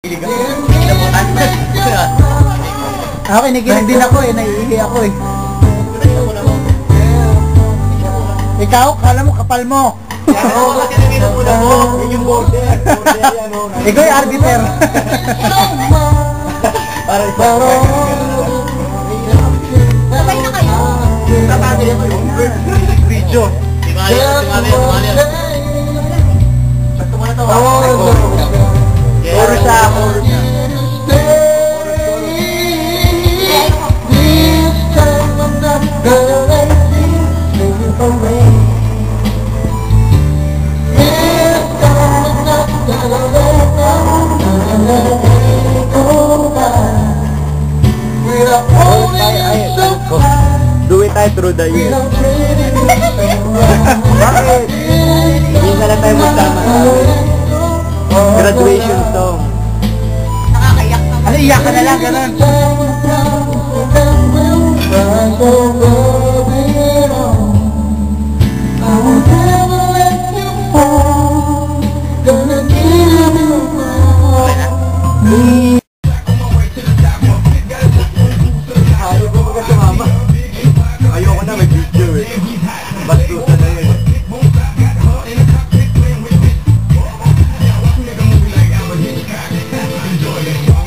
Ako, kinikilig din ako eh, naiihi ako eh. Ikaw, kala mo kapal mo. Yung border yan. Ikaw yung arbiter. Para Sabay na kayo. tatagin mo yung video. Tumali yan. Sakto mo na to. Puro siya. Do it tayo through the years. Bakit? Hindi na lang tayo magtama. Graduation song. Nakakayak na. Ano, iyak ka na lang, gano'n. Ayoko na may video eh. Bastusan na yun.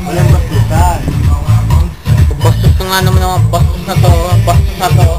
Walang bastusan. Bastos na nga naman ang bastos na to.